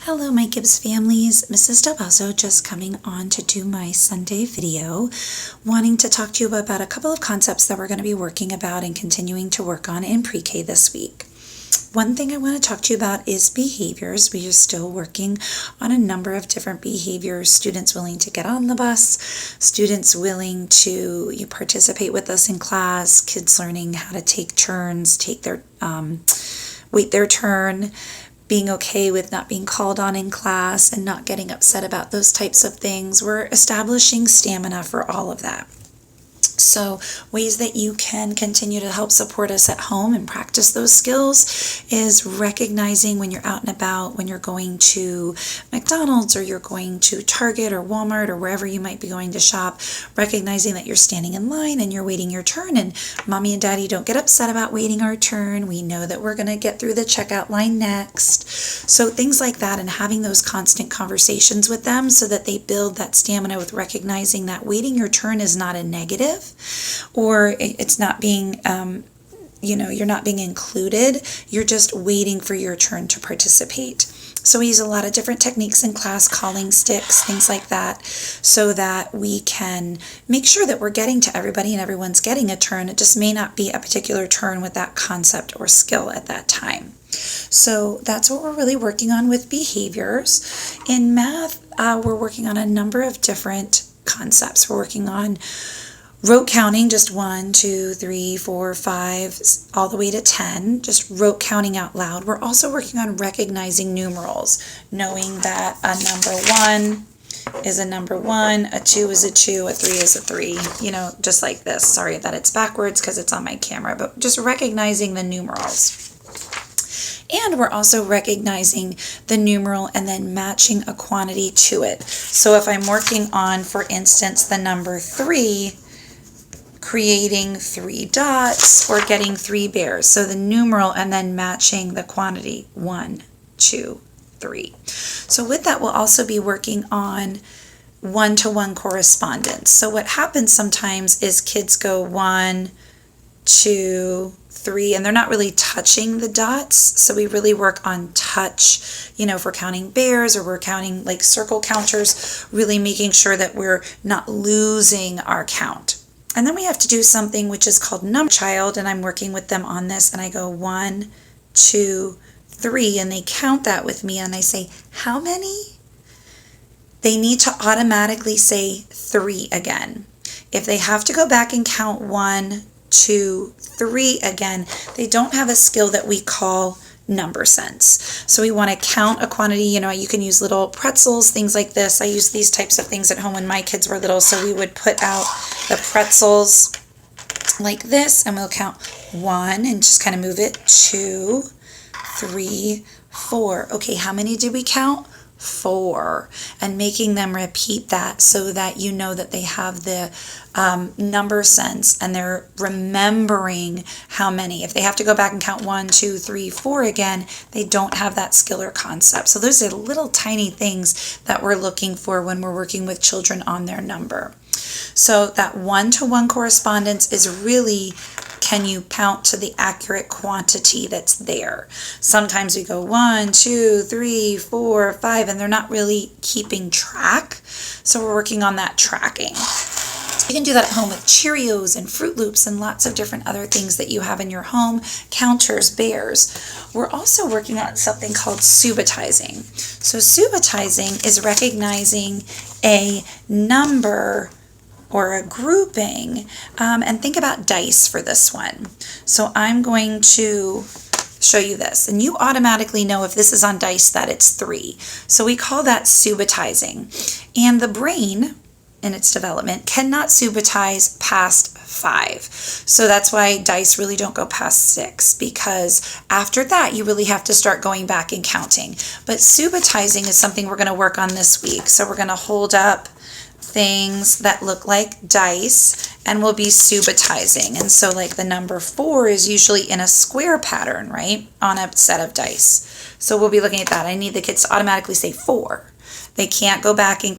Hello my Gibbs families, Mrs. Dalbazo just coming on to do my Sunday video, wanting to talk to you about a couple of concepts that we're going to be working about and continuing to work on in pre-K this week. One thing I want to talk to you about is behaviors. We are still working on a number of different behaviors. Students willing to get on the bus, students willing to participate with us in class, kids learning how to take turns, wait their turn, being okay with not being called on in class and not getting upset about those types of things. We're establishing stamina for all of that. So ways that you can continue to help support us at home and practice those skills is recognizing when you're out and about, when you're going to McDonald's or you're going to Target or Walmart or wherever you might be going to shop, recognizing that you're standing in line and you're waiting your turn, and mommy and daddy don't get upset about waiting our turn. We know that we're going to get through the checkout line next. So things like that, and having those constant conversations with them so that they build that stamina with recognizing that waiting your turn is not a negative, or it's not being, you're not being included. You're just waiting for your turn to participate. So we use a lot of different techniques in class, calling sticks, things like that, so that we can make sure that we're getting to everybody and everyone's getting a turn. It just may not be a particular turn with that concept or skill at that time. So that's what we're really working on with behaviors. In math, we're working on a number of different concepts. We're working on rote counting, just 1, 2, 3, 4, 5, all the way to 10, just rote counting out loud. We're also working on recognizing numerals, knowing that a number 1 is a number 1, a 2 is a 2, a 3 is a 3, just like this. Sorry that it's backwards because it's on my camera, but just recognizing the numerals. And we're also recognizing the numeral and then matching a quantity to it. So if I'm working on, for instance, the number 3, creating 3 dots or getting 3 bears. So the numeral and then matching the quantity 1, 2, 3. So with that, we'll also be working on one-to-one correspondence. So what happens sometimes is kids go 1, 2, 3, and they're not really touching the dots. So we really work on touch, if we're counting bears or we're counting like circle counters, really making sure that we're not losing our count. And then we have to do something which is called number child, and I'm working with them on this, and I go 1, 2, 3, and they count that with me, and I say, how many? They need to automatically say 3 again. If they have to go back and count 1, 2, 3 again, they don't have a skill that we call number sense. So we want to count a quantity. You can use little pretzels, things like this. I use these types of things at home when my kids were little. So we would put out the pretzels like this, and we'll count 1 and just kind of move it, 2, 3, 4. Okay, how many did we count? 4, and making them repeat that so that you know that they have the number sense and they're remembering how many. If they have to go back and count 1, 2, 3, 4 again, they don't have that skill or concept. So those are little tiny things that we're looking for when we're working with children on their number. So that one-to-one correspondence is really, can you count to the accurate quantity that's there? Sometimes we go 1, 2, 3, 4, 5, and they're not really keeping track. So we're working on that tracking. You can do that at home with Cheerios and Fruit Loops and lots of different other things that you have in your home, counters, bears. We're also working on something called subitizing. So subitizing is recognizing a number or a grouping, and think about dice for this one. So I'm going to show you this, and you automatically know if this is on dice that it's 3. So we call that subitizing. And the brain in its development cannot subitize past 5. So that's why dice really don't go past 6, because after that you really have to start going back and counting. But subitizing is something we're going to work on this week. So we're going to hold up things that look like dice and we'll be subitizing. And so like the number 4 is usually in a square pattern, right, on a set of dice. So we'll be looking at that. I need the kids to automatically say 4. They can't go back and